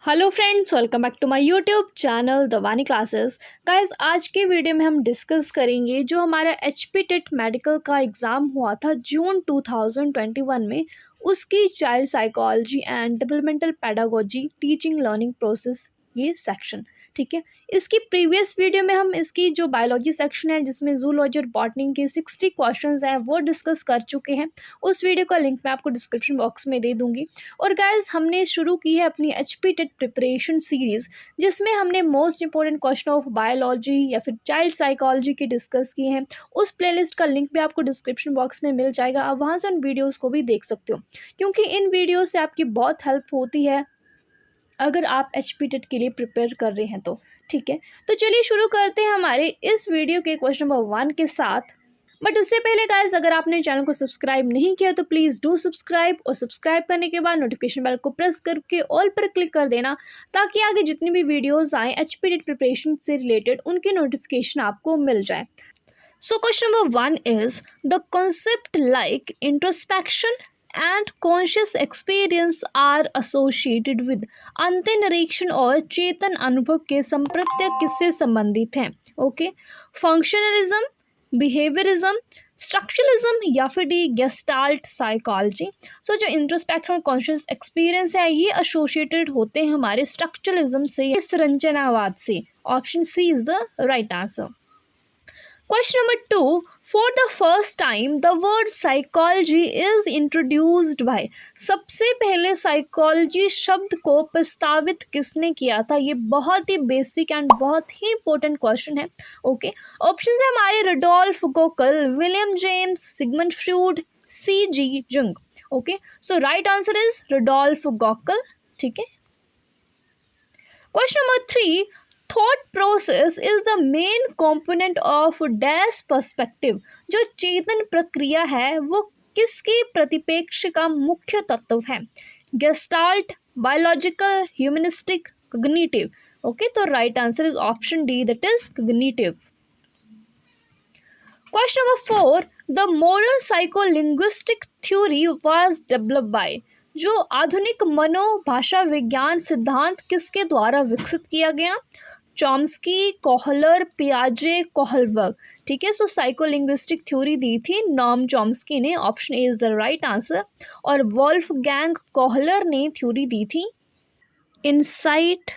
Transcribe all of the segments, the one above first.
Hello friends, welcome back to my YouTube channel the Vani classes. Guys, आज के video में हम डिस्कस करेंगे जो हमारा एचपी टेट मेडिकल का एग्ज़ाम हुआ था जून 2021 में, उसकी child psychology and developmental pedagogy teaching learning process ये सेक्शन। ठीक है, इसकी प्रीवियस वीडियो में हम इसकी जो बायोलॉजी सेक्शन है जिसमें जूलॉजी और बॉटनी के 60 क्वेश्चंस हैं वो डिस्कस कर चुके हैं। उस वीडियो का लिंक मैं आपको डिस्क्रिप्शन बॉक्स में दे दूँगी। और गाइस, हमने शुरू की है अपनी एचपी टेट प्रिपरेशन सीरीज़, जिसमें हमने most important question of biology या फिर चाइल्ड साइकोलॉजी के डिस्कस किए हैं। उस प्लेलिस्ट का लिंक भी आपको डिस्क्रिप्शन बॉक्स में मिल जाएगा, आप वहाँ से उन वीडियोज़ को भी देख सकते हो, क्योंकि इन वीडियो से आपकी बहुत हेल्प होती है अगर आप एचपी टेट के लिए प्रिपेयर कर रहे हैं तो। ठीक है, तो चलिए शुरू करते हैं हमारे इस वीडियो के क्वेश्चन नंबर 1 के साथ। बट उससे पहले गाइस, अगर आपने चैनल को सब्सक्राइब नहीं किया तो प्लीज़ डू सब्सक्राइब, और सब्सक्राइब करने के बाद नोटिफिकेशन बेल को प्रेस करके ऑल पर क्लिक कर देना, ताकि आगे जितनी भी वीडियोस आएँ एचपी टेट प्रिपरेशन से रिलेटेड उनकी नोटिफिकेशन आपको मिल जाए। So question number 1 is the concept like introspection and conscious experience are associated with अंतर्निरीक्षण और चेतन अनुभव के संप्रत्यय किससे संबंधित हैं? ओके, फंक्शनलिज्म, बिहेवियरिज्म, स्ट्रक्चरलिज्म या फिर डी गेस्टाल्ट साइकोलॉजी। सो जो इंट्रोस्पेक्शन और कॉन्शियस एक्सपीरियंस है ये एसोसिएटेड होते हैं हमारे स्ट्रक्चरलिज्म से या संरचनावाद से। Option C is the right answer. Question number 2. For the first time, the word psychology is introduced by. सबसे पहले साइकोलॉजी शब्द को प्रस्तावित किसने किया था? ये बहुत ही बेसिक एंड बहुत ही इंपॉर्टेंट क्वेश्चन है। ओके, ऑप्शन है हमारे Rudolf Gockel, William James, Sigmund Freud, C G Jung. Okay, so right answer is Rudolf Gockel. ठीक है, question number 3. Thought process is the main component of dash perspective. जो चेतन प्रक्रिया है वो किसकी प्रतिपेक्ष का मुख्य तत्व है? Gestalt, biological, humanistic, cognitive. Okay, तो right answer is option D, that is cognitive. Question number 4. The modern psycholinguistic theory was developed by. जो आधुनिक मनोभाषा विज्ञान सिद्धांत किसके द्वारा विकसित किया गया? चॉम्स्की, कोहलर, पियाजे, कोहलबर्ग। ठीक है, सो साइकोलिंग्विस्टिक थ्योरी दी थी नॉर्म चॉम्स्की ने। Option A is the right answer. और वोल्फगैंग कोहलर ने थ्योरी दी थी insight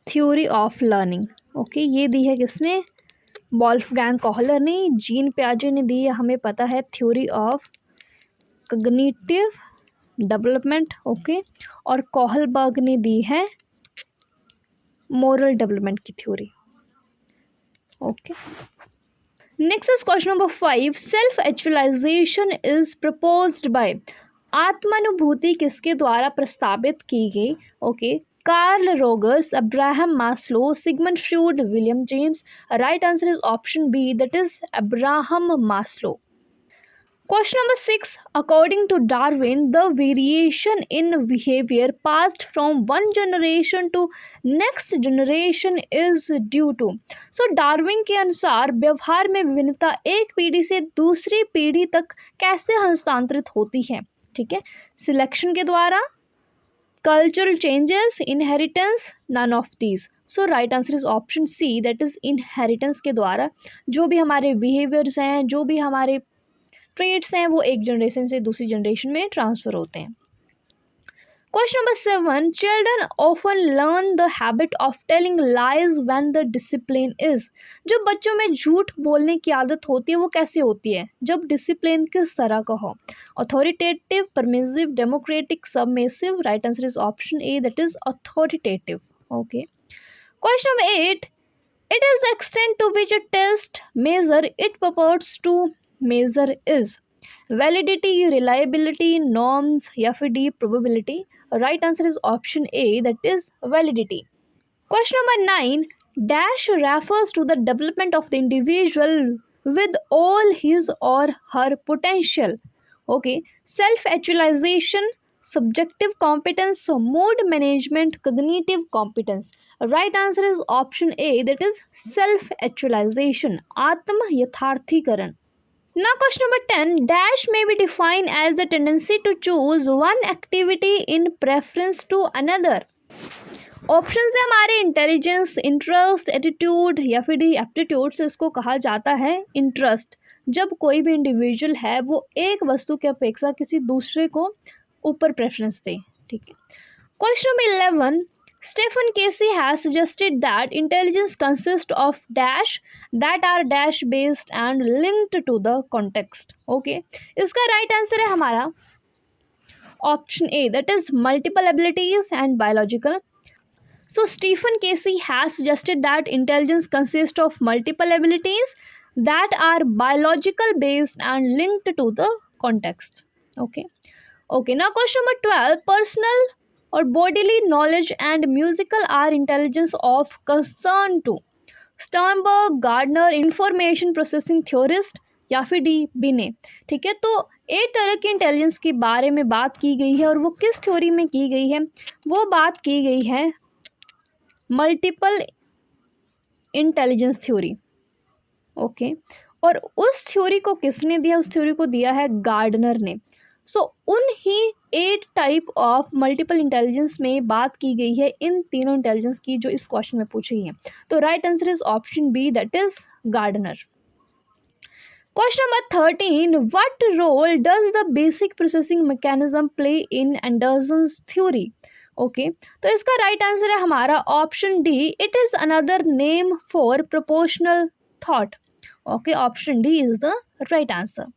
theory of learning. Okay, ये दी है किसने? वोल्फगैंग कोहलर ने। जीन पियाजे ने दी है, हमें पता है, theory of cognitive development. Okay, और कोहलबर्ग ने दी है मोरल डेवलपमेंट की theory. Okay, next is question number 5. Self actualization is proposed by. आत्मानुभूति किसके द्वारा प्रस्तावित की गई? Okay, Carl Rogers, Abraham Maslow, Sigmund Freud, William James. Right answer is option B, that is Abraham Maslow. Question number 6. According to Darwin, the variation in behavior passed from one generation to next generation is due to. So Darwin के अनुसार व्यवहार में विभिन्नता एक पीढ़ी से दूसरी पीढ़ी तक कैसे हस्तांतरित होती है? ठीक है, सिलेक्शन के द्वारा, cultural changes, inheritance, none of these. So right answer is option C, that is inheritance के द्वारा जो भी हमारे बिहेवियर्स हैं, जो भी हमारे ट्रेड्स हैं, वो एक जनरेशन से दूसरी जनरेशन में ट्रांसफ़र होते हैं। Question number 7. Children often learn the habit of telling lies when the discipline is. जो बच्चों में झूठ बोलने की आदत होती है वो कैसे होती है? जब डिसिप्लिन किस तरह का हो? Authoritative, permissive, democratic, submissive. Right answer is option A, that is authoritative. Okay, question number 8. It is the extent to which a test measure it purports to measure is. Validity, reliability, norms या फिर the probability. Right answer is option A, that is validity. Question number 9. Dash refers to the development of the individual with all his or her potential. Okay, self actualization, subjective competence, mood management, cognitive competence. Right answer is option A, that is self actualization, आत्म यथार्थीकरण। Now question number 10, dash may be defined as the tendency to choose one activity in preference to another. Option है हमारे intelligence, interest, attitude या फिर aptitude से इसको कहा जाता है इंटरेस्ट। जब कोई भी इंडिविजुअल है वो एक वस्तु की अपेक्षा किसी दूसरे को ऊपर प्रेफरेंस दे। ठीक है। Question number 11, Stephen Casey has suggested that intelligence consist of dash that are dash based and linked to the context. Okay, इसका राइट आंसर है हमारा option A, that is multiple abilities and biological. So Stephen Casey has suggested that intelligence consists of multiple abilities that are biological based and linked to the context. Okay. Now question number 12. Personal or bodily knowledge and musical are intelligence of concern to Sternberg, Gardner, information processing theorist या फिर D बिने. ठीक है, तो एक तरह की intelligence के बारे में बात की गई है और वो किस थ्योरी में की गई है? वो बात की गई है मल्टीपल इंटेलिजेंस थ्योरी. ओके, और उस थ्योरी को किसने दिया? उस थ्योरी को दिया है गार्डनर ने. सो उन्हीं 8 टाइप ऑफ मल्टीपल इंटेलिजेंस में बात की गई है इन तीनों इंटेलिजेंस की जो इस क्वेश्चन में पूछी है. तो right answer is option B, that is Gardner. Question number 13, what role does the basic processing mechanism play in Anderson's theory? Okay, तो इसका राइट आंसर है हमारा option D, it is another name for proportional thought. Okay, option D is the right answer.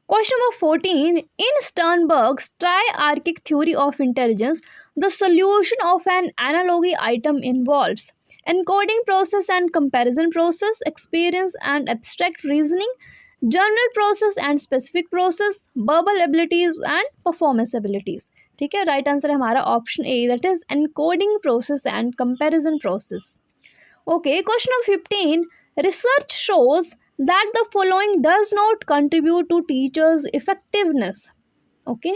Question number 14, in Sternberg's triarchic theory of intelligence, the solution of an analogy item involves encoding process and comparison process, experience and abstract reasoning, general process and specific process, verbal abilities and performance abilities. ठीक है, right answer है हमारा option A, that is encoding process and comparison process. Okay, question number 15, research shows that the following does not contribute to teachers effectiveness. Okay,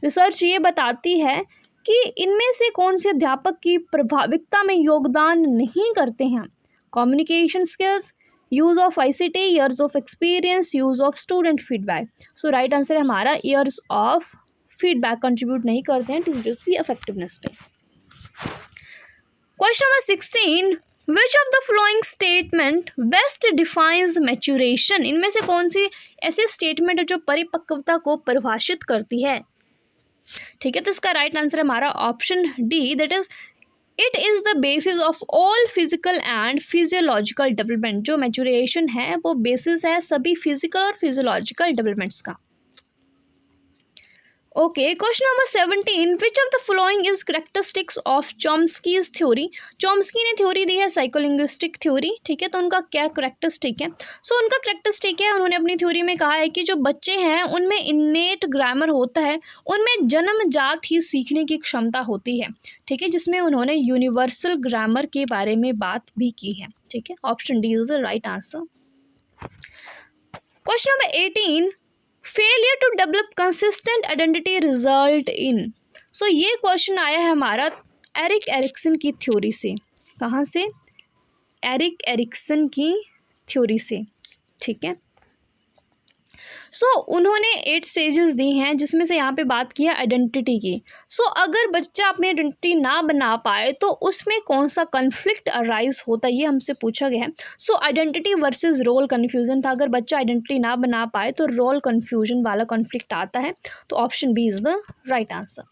research ये बताती है कि इनमें से कौन से अध्यापक की प्रभाविकता में योगदान नहीं करते हैं? Communication skills, use of ICT, years of experience, use of student feedback. So right answer है हमारा ईयर्स ऑफ फीडबैक कंट्रीब्यूट नहीं करते हैं टीचर्स की इफेक्टिवनेस पे. Question number 16, Which of the following statement best defines maturation? इनमें से कौन सी ऐसी स्टेटमेंट है जो परिपक्वता को परिभाषित करती है? ठीक है, तो इसका राइट आंसर है हमारा option D, that is it is the basis of all physical and physiological development. जो मैच्योरेशन है वो बेसिस है सभी फिजिकल और फिजियोलॉजिकल डेवलपमेंट्स का. Okay, question number 17, which of the following is characteristics of Chomsky's theory? Chomsky ने theory दी है साइकोलिंग्विस्टिक थ्योरी. ठीक है, तो उनका क्या करेक्टरिस्टिक है? सो उनका करेक्टरिस्टिक है, उन्होंने अपनी थ्योरी में कहा है कि जो बच्चे हैं उनमें इन्नेट ग्रामर होता है, उनमें जन्मजात ही सीखने की क्षमता होती है. ठीक है, जिसमें उन्होंने यूनिवर्सल ग्रामर के बारे में बात भी की है. ठीक है, option D is the right answer. Question number 18, failure to develop consistent identity result in. So ये क्वेश्चन आया है हमारा एरिक एरिक्सन की थ्योरी से. कहाँ से? एरिक एरिक्सन की थ्योरी से. ठीक है, सो उन्होंने 8 स्टेजेस दी हैं जिसमें से यहाँ पे बात की है आइडेंटिटी की. सो अगर बच्चा अपनी आइडेंटिटी ना बना पाए तो उसमें कौन सा कन्फ्लिक्ट अराइज होता है, ये हमसे पूछा गया है. So identity versus role confusion था. अगर बच्चा आइडेंटिटी ना बना पाए तो रोल कन्फ्यूजन वाला कॉन्फ्लिक्ट आता है. तो option B is the right answer.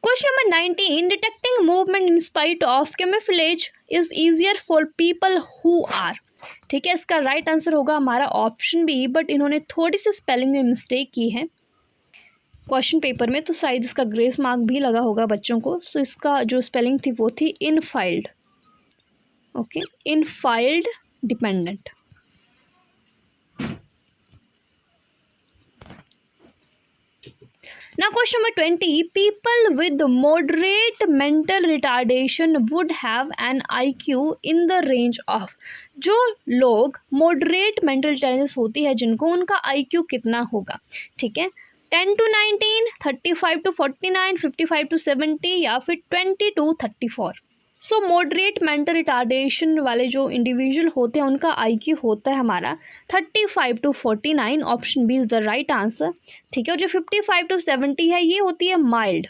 Question number 19, detecting movement in spite of camouflage is easier for people who are. ठीक है, इसका राइट आंसर होगा हमारा ऑप्शन बी, बट इन्होंने थोड़ी सी स्पेलिंग में मिस्टेक की है क्वेश्चन पेपर में, तो शायद इसका ग्रेस मार्क भी लगा होगा बच्चों को. सो इसका जो स्पेलिंग थी वो थी infield. Okay, infield dependent. Now question number 20, people with moderate mental retardation would have an IQ in the range of. जो लोग moderate mental retardation होती है जिनको, उनका IQ कितना होगा? ठीक है, 10 to 19, 35 to 49, 55 to 70 या फिर 20 to 34. So moderate mental retardation वाले जो इंडिविजुअल होते हैं उनका IQ होता है हमारा 35 to 49, option B is the right answer. ठीक है, और जो 55 to 70 है ये होती है माइल्ड,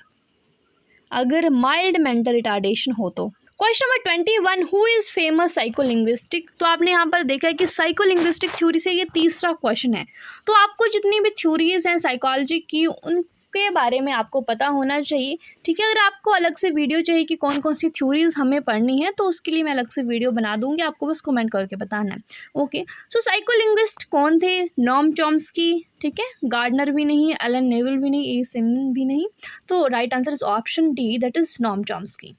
अगर माइल्ड मेंटल रिटार्डेशन हो तो। Question number 21, who is famous psycholinguistic. तो आपने यहाँ पर देखा है कि साइकोलिंग्विस्टिक थ्योरी से ये तीसरा क्वेश्चन है। तो आपको जितनी भी थ्योरीज हैं साइकोलॉजी की उनके बारे में आपको पता होना चाहिए। ठीक है, अगर आपको अलग से वीडियो चाहिए कि कौन कौन सी थ्योरीज हमें पढ़नी है तो उसके लिए मैं अलग से वीडियो बना दूँगी, आपको बस कमेंट करके बताना है। ओके, सो साइकोलिंग्विस्ट कौन थे? नॉम चॉम्स्की, ठीक है, गार्डनर भी नहीं, एलन नेवल भी नहीं, ए सिमन भी नहीं, तो right answer is option D, that is Noam Chomsky.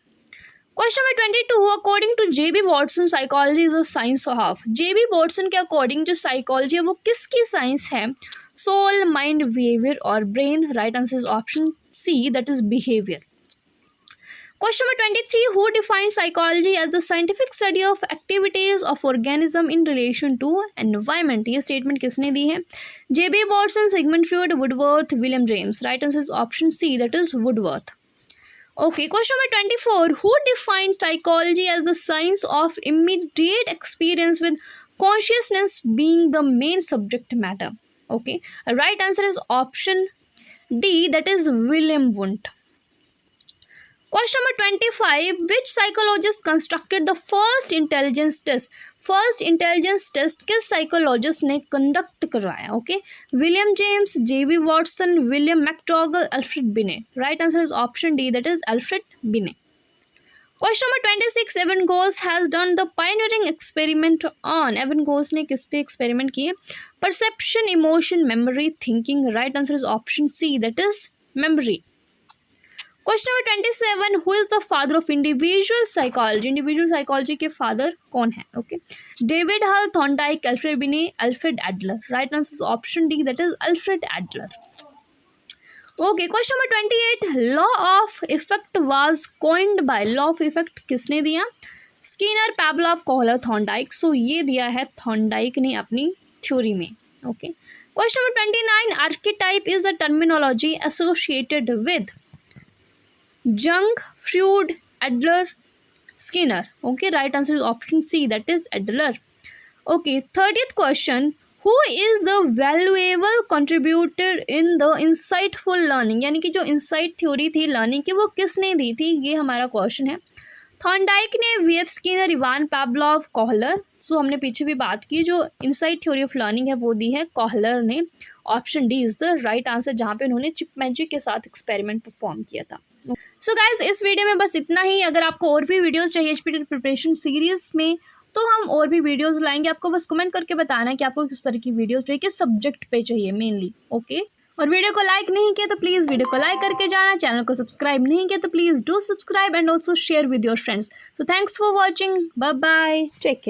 Question number 22, according to J.B. Watson psychology is a science of. J.B. Watson के अकॉर्डिंग जो साइकोलॉजी है वो किसकी साइंस है? सोल, माइंड, बिहेवियर और brain. Right answer is option C, that is behaviour. Question number 23, who defined psychology as the scientific study of activities of organism in relation to environment. ये statement किसने दी है? J.B. Watson, Sigmund Freud, Woodworth, William James. Right answer is option C, that is Woodworth. Okay, question number 24. Who defined psychology as the science of immediate experience with consciousness being the main subject matter? Okay, right answer is option D, that is William Wundt. Question number 25. Which psychologist constructed the first intelligence test? First intelligence test किस psychologist ने conduct करवाया? Okay, William James, J.B. Watson, William McDougall, Alfred Binet. Right answer is option D, that is Alfred Binet. Question number 26, एवन गोस has done the pioneering experiment on. एवन गोस ने किस पे एक्सपेरिमेंट किए? Perception, emotion, memory, thinking. Right answer is option C, that is memory. Question number 27, who is the father of individual psychology. Individual psychology के father कौन है? Okay, David Hull, Thorndike, Alfred Binet, Alfred Adler. Right answer is option D, that is Alfred Adler. Okay, question number 28, law of effect was coined by. Law of effect किसने दिया? Skinner, Pavlov, Kohler, Thorndike. So ये दिया है Thorndike ने अपनी theory में। Okay, question number 29, archetype is a terminology associated with Jung, Freud, Adler, Skinner. Okay, right answer is option C, that is Adler. Okay, 30th question, who is the valuable contributor in the insightful learning. यानी कि जो insight theory थी learning की वो किसने दी थी, ये हमारा क्वेश्चन है। थॉर्नडाइक ने, V.F. Skinner, Ivan Pavlov, Kohler. So हमने पीछे भी बात की, जो इंसाइट थ्योरी ऑफ लर्निंग है वो दी है कोहलर ने। Option D is the right answer, जहाँ पे उन्होंने चिंपैंजी के साथ एक्सपेरिमेंट परफॉर्म किया था। सो गाइज, इस वीडियो में बस इतना ही। अगर आपको और भी वीडियोस चाहिए HPTET प्रिपरेशन सीरीज में तो हम और भी वीडियोस लाएंगे। आपको बस कमेंट करके बताना है कि आपको किस तरह की वीडियोस चाहिए, किस सब्जेक्ट पे चाहिए मेनली। ओके, और वीडियो को लाइक नहीं किया तो प्लीज़ वीडियो को लाइक करके जाना। चैनल को सब्सक्राइब नहीं किया तो please do subscribe and also share with your friends. So thanks for watching, bye bye, take care.